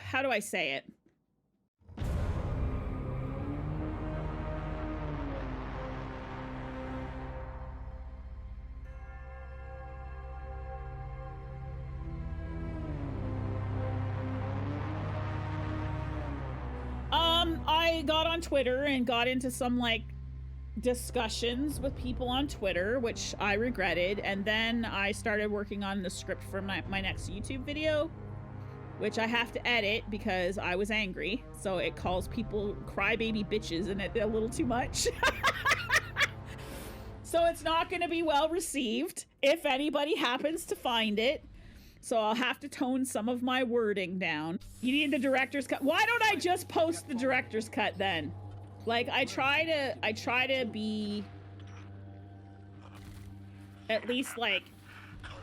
how do I say it? I got on Twitter and got into some like discussions with people on Twitter, which I regretted, and then I started working on the script for my next YouTube video, which I have to edit because I was angry. So it calls people crybaby bitches in it a little too much. So it's not going to be well received if anybody happens to find it. So I'll have to tone some of my wording down. You need the director's cut. Why don't I just post the director's cut then? Like I try to be at least like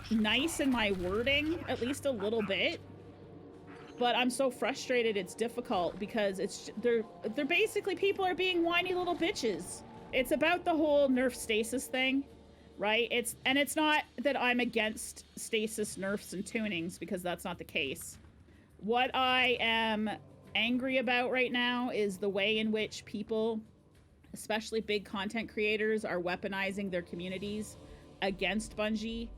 nice in my wording, at least a little bit. But I'm so frustrated it's difficult because they're basically, people are being whiny little bitches. It's about the whole Nerf Stasis thing. Right? It's not that I'm against stasis nerfs and tunings, because that's not the case. What I am angry about right now is the way in which people, especially big content creators, are weaponizing their communities against Bungie,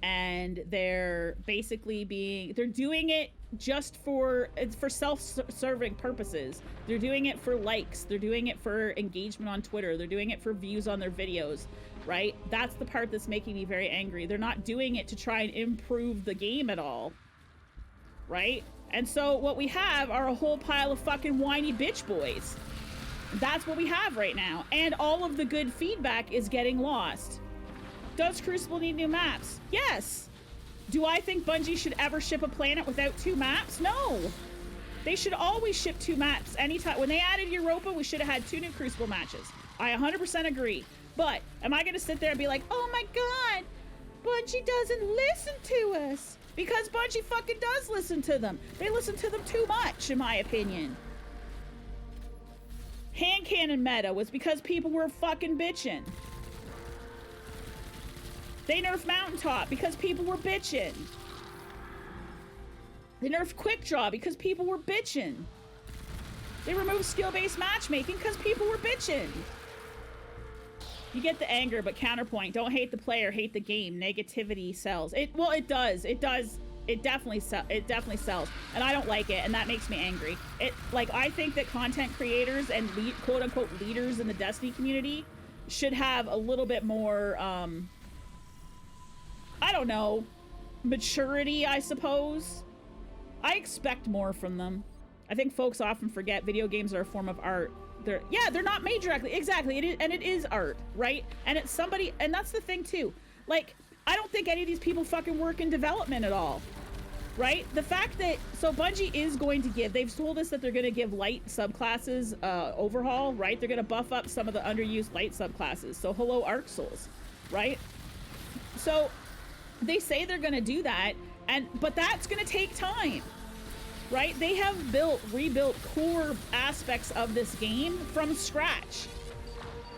and they're basically they're doing it just for self-serving purposes. They're doing it for likes, they're doing it for engagement on Twitter, they're doing it for views on their videos, right? That's the part that's making me very angry. They're not doing it to try and improve the game at all, right? And so what we have are a whole pile of fucking whiny bitch boys. That's what we have right now, and all of the good feedback is getting lost. Does Crucible need new maps? Yes. Do I think Bungie should ever ship a planet without 2 maps? No. They should always ship 2 maps anytime. When they added Europa, we should have had 2 new Crucible matches. I 100% agree. But am I going to sit there and be like, oh my god, Bungie doesn't listen to us? Because Bungie fucking does listen to them. They listen to them too much, in my opinion. Hand cannon meta was because people were fucking bitching. They nerfed Mountaintop because people were bitching. They nerfed Quick Draw because people were bitching. They removed skill-based matchmaking because people were bitching. You get the anger, but counterpoint. Don't hate the player, hate the game. Negativity sells. Well, it does. It does. It definitely sells. And I don't like it, and that makes me angry. I think that content creators and quote-unquote leaders in the Destiny community should have a little bit more, I don't know, maturity, I suppose. I expect more from them. I think folks often forget video games are a form of art. They're not made directly. Exactly. It is art, right? And it's somebody, and that's the thing too. Like, I don't think any of these people fucking work in development at all, right? The fact that, so Bungie is going to give, they've told us that they're going to give light subclasses overhaul, right? They're going to buff up some of the underused light subclasses. So hello Arc Souls, right? So they say they're going to do that, but that's going to take time, right? They have rebuilt core aspects of this game from scratch.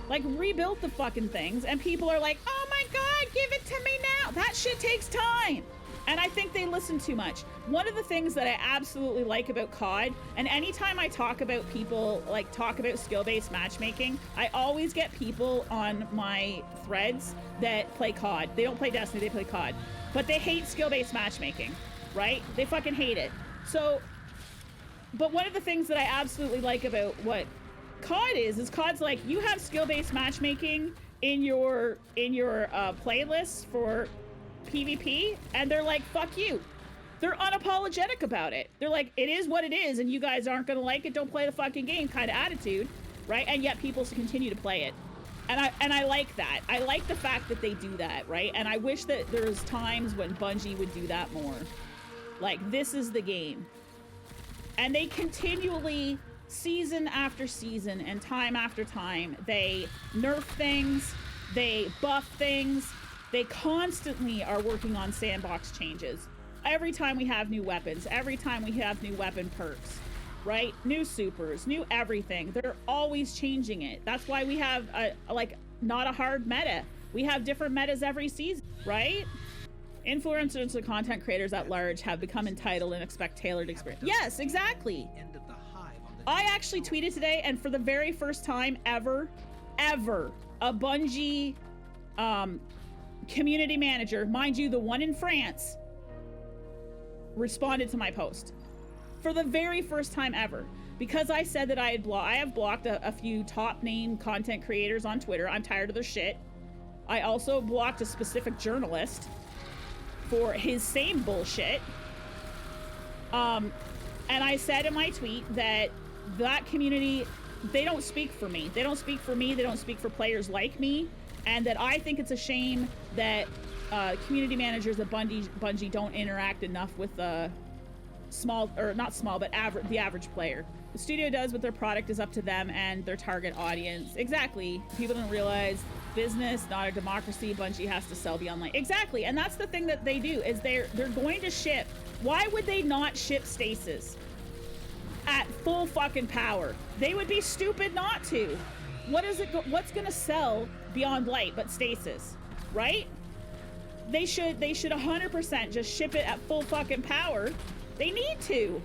Like, rebuilt the fucking things, and people are like, oh my god, give it to me now. That shit takes time. And I think they listen too much. One of the things that I absolutely like about COD, and anytime I talk about people, like talk about skill-based matchmaking, I always get people on my threads that play COD. They don't play Destiny, they play COD. But they hate skill-based matchmaking, right? They fucking hate it. So, but one of the things that I absolutely like about what COD is COD's like, you have skill-based matchmaking in your playlist for PvP, and they're like, fuck you. They're unapologetic about it. They're like, it is what it is, and you guys aren't gonna like it, don't play the fucking game kind of attitude, right? And yet people continue to play it. And I like that. I like the fact that they do that, right? And I wish that there was times when Bungie would do that more. Like, this is the game. And they continually, season after season and time after time, they nerf things, they buff things, they constantly are working on sandbox changes. Every time we have new weapons, every time we have new weapon perks, right? New supers, new everything. They're always changing it. That's why we have not a hard meta. We have different metas every season, right? Influencers and content creators at large have become entitled and expect tailored experience. Yes, exactly. I actually tweeted today, and for the very first time ever, a Bungie community manager, mind you, the one in France, responded to my post. For the very first time ever. Because I said that I have blocked a few top name content creators on Twitter. I'm tired of their shit. I also blocked a specific journalist for his same bullshit. And I said in my tweet that that community, they don't speak for me. They don't speak for me. They don't speak for players like me. And that I think it's a shame that community managers at Bungie don't interact enough with small, or not small, but the average player. The studio does what their product is up to them and their target audience. Exactly. People don't realize business, not a democracy. Bungie has to sell beyond light. Exactly. And that's the thing that they do is they're going to ship. Why would they not ship Stasis at full fucking power? They would be stupid not to. What's gonna sell beyond light but Stasis, right? They should 100% just ship it at full fucking power. They need to.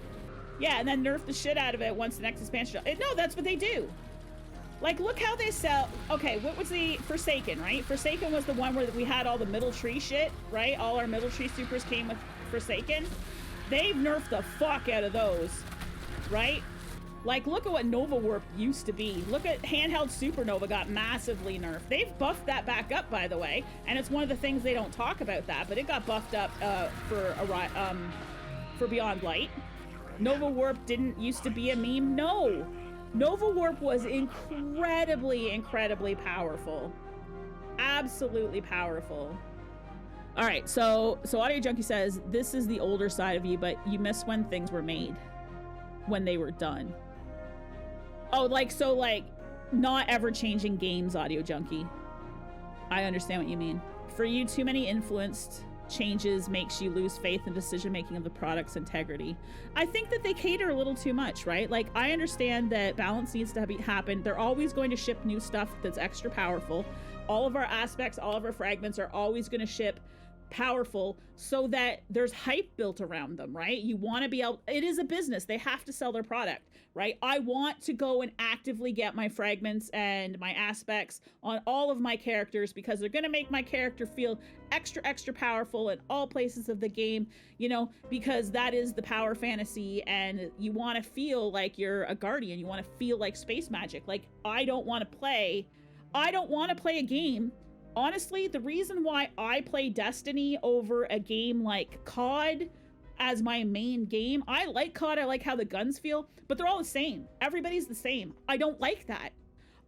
Yeah, and then nerf the shit out of it once the next expansion. No, that's what they do. Like, look how they sell. Okay, what was the Forsaken, right? Forsaken was the one where we had all the middle tree shit, right? All our middle tree supers came with Forsaken. They've nerfed the fuck out of those, right? Like, look at what Nova Warp used to be. Look at handheld Supernova got massively nerfed. They've buffed that back up, by the way, and it's one of the things they don't talk about that, but it got buffed up for Beyond Light. Nova Warp didn't used to be a meme. No, Nova Warp was incredibly powerful, absolutely powerful. All right, so Audio Junkie says this is the older side of you, but you miss when things were made, when they were done. Oh, like not ever changing games, Audio Junkie. I understand what you mean. For you, too many influenced changes makes you lose faith in decision making of the product's integrity. I think that they cater a little too much, right? Like, I understand that balance needs to happen. They're always going to ship new stuff that's extra powerful. All of our aspects, all of our fragments are always going to ship powerful so that there's hype built around them, right? You want to be able, it is a business, they have to sell their product, right? I want to go and actively get my fragments and my aspects on all of my characters because they're going to make my character feel extra powerful in all places of the game, you know, because that is the power fantasy, and you want to feel like you're a guardian, you want to feel like space magic. Like, I don't want to play a game. Honestly, the reason why I play Destiny over a game like COD as my main game, I like COD, I like how the guns feel, but they're all the same. Everybody's the same. I don't like that.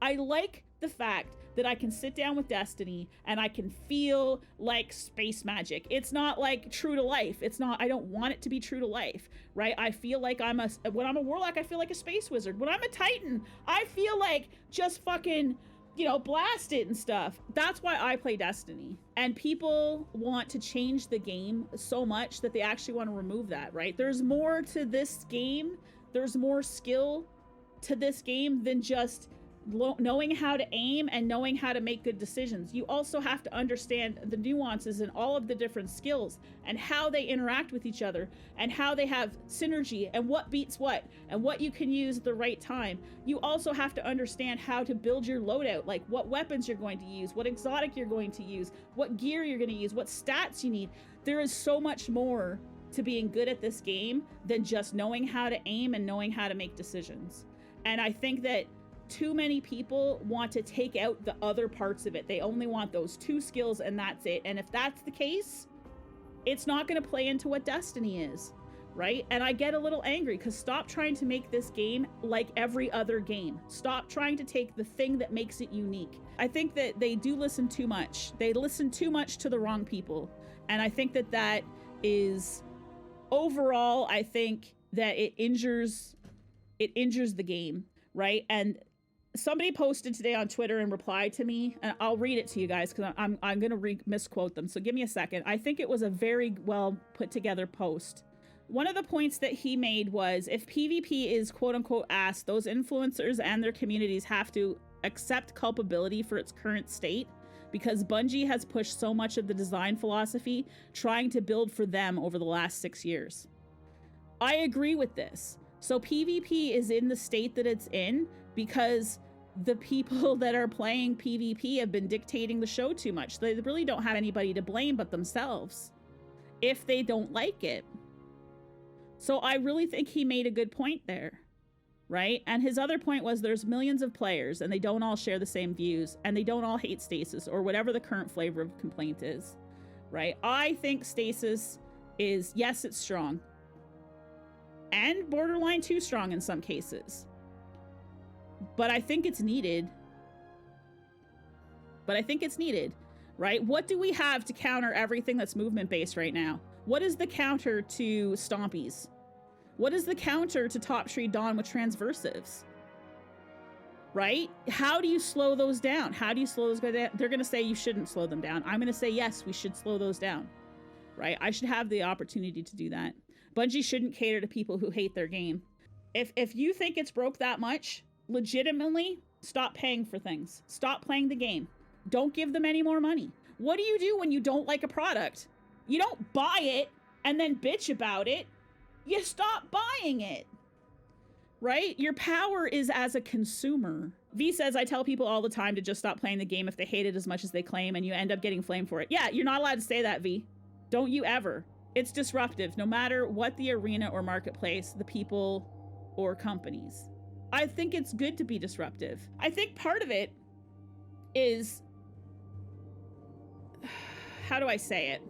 I like the fact that I can sit down with Destiny and I can feel like space magic. It's not like true to life. It's not, I don't want it to be true to life, right? I feel like when I'm a warlock, I feel like a space wizard. When I'm a Titan, I feel like just fucking, you know, blast it and stuff. That's why I play Destiny. And people want to change the game so much that they actually want to remove that, right? There's more to this game. There's more skill to this game than just knowing how to aim and knowing how to make good decisions. You also have to understand the nuances and all of the different skills and how they interact with each other and how they have synergy and what beats what and what you can use at the right time. You also have to understand how to build your loadout, like what weapons you're going to use, what exotic you're going to use, what gear you're going to use, what stats you need. There is so much more to being good at this game than just knowing how to aim and knowing how to make decisions. And I think that too many people want to take out the other parts of it. They only want those two skills and that's it. And if that's the case, it's not going to play into what Destiny is, right? And I get a little angry because stop trying to make this game like every other game. Stop trying to take the thing that makes it unique. I think that they do listen too much. They listen too much to the wrong people. And I think that that is overall, I think that it injures the game, right? And somebody posted today on Twitter and replied to me, and I'll read it to you guys because I'm going to misquote them. So give me a second. I think it was a very well put together post. One of the points that he made was, if PvP is quote unquote ass, those influencers and their communities have to accept culpability for its current state. because Bungie has pushed so much of the design philosophy trying to build for them over the last 6 years. I agree with this. So PvP is in the state that it's in because the people that are playing PvP have been dictating the show too much. They really don't have anybody to blame but themselves if they don't like it. So I really think he made a good point there. Right? And his other point was there's millions of players and they don't all share the same views and they don't all hate Stasis or whatever the current flavor of complaint is. Right? I think Stasis is, yes, it's strong. And borderline too strong in some cases. But I think it's needed. Right? What do we have to counter everything that's movement-based right now? What is the counter to Stompies? What is the counter to Top Tree Dawn with transversives? Right? How do you slow those down? How do you slow those down? They're going to say you shouldn't slow them down. I'm going to say, yes, we should slow those down. Right? I should have the opportunity to do that. Bungie shouldn't cater to people who hate their game. If you think it's broke that much, legitimately, stop paying for things. Stop playing the game. Don't give them any more money. What do you do when you don't like a product? You don't buy it and then bitch about it. You stop buying it, right? Your power is as a consumer. V says, I tell people all the time to just stop playing the game if they hate it as much as they claim and you end up getting flamed for it. Yeah, you're not allowed to say that, V. Don't you ever. It's disruptive, no matter what the arena or marketplace, the people or companies. I think it's good to be disruptive. I think part of it is, how do I say it?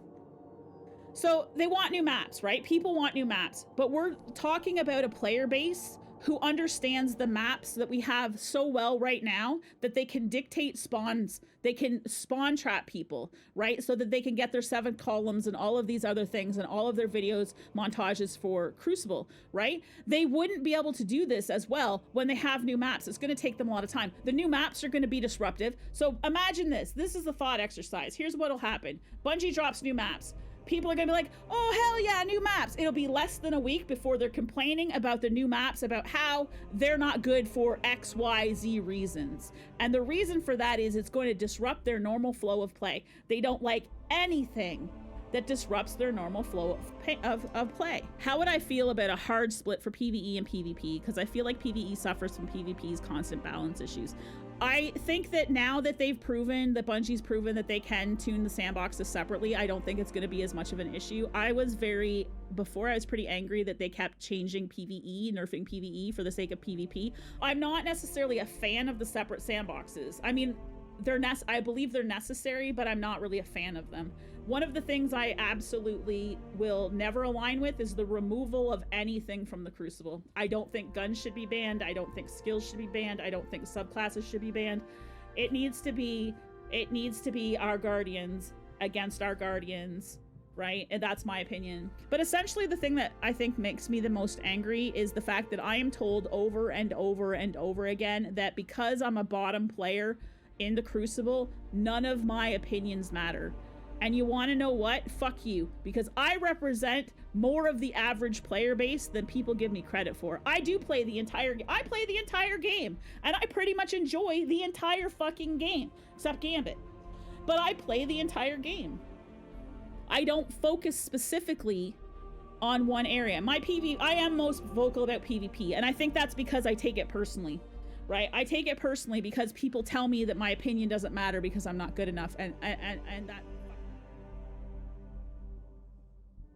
So they want new maps, right? People want new maps, but we're talking about a player base who understands the maps that we have so well right now that they can dictate spawns. They can spawn trap people, right? So that they can get their 7 columns and all of these other things and all of their videos, montages for Crucible, right? They wouldn't be able to do this as well when they have new maps. It's going to take them a lot of time. The new maps are going to be disruptive. So imagine this. This is a thought exercise. Here's what'll happen. Bungie drops new maps. People are gonna be like, oh, hell yeah, new maps. It'll be less than a week before they're complaining about the new maps, about how they're not good for X, Y, Z reasons. And the reason for that is it's going to disrupt their normal flow of play. They don't like anything that disrupts their normal flow of play. How would I feel about a hard split for PvE and PvP? Because I feel like PvE suffers from PvP's constant balance issues. I think that now that they've proven, that Bungie's proven that they can tune the sandboxes separately, I don't think it's going to be as much of an issue. Before I was pretty angry that they kept changing PvE, nerfing PvE for the sake of PvP. I'm not necessarily a fan of the separate sandboxes. I mean, I believe they're necessary, but I'm not really a fan of them. One of the things I absolutely will never align with is the removal of anything from the Crucible. I don't think guns should be banned. I don't think skills should be banned. I don't think subclasses should be banned. It needs to be our guardians against our guardians, right? And that's my opinion. But essentially the thing that I think makes me the most angry is the fact that I am told over and over and over again that because I'm a bottom player in the Crucible, none of my opinions matter. And you want to know what? Fuck you. Because I represent more of the average player base than people give me credit for. I play the entire game. And I pretty much enjoy the entire fucking game. Except Gambit. But I play the entire game. I don't focus specifically on one area. I am most vocal about PvP. And I think that's because I take it personally. Right? I take it personally because people tell me that my opinion doesn't matter because I'm not good enough. And that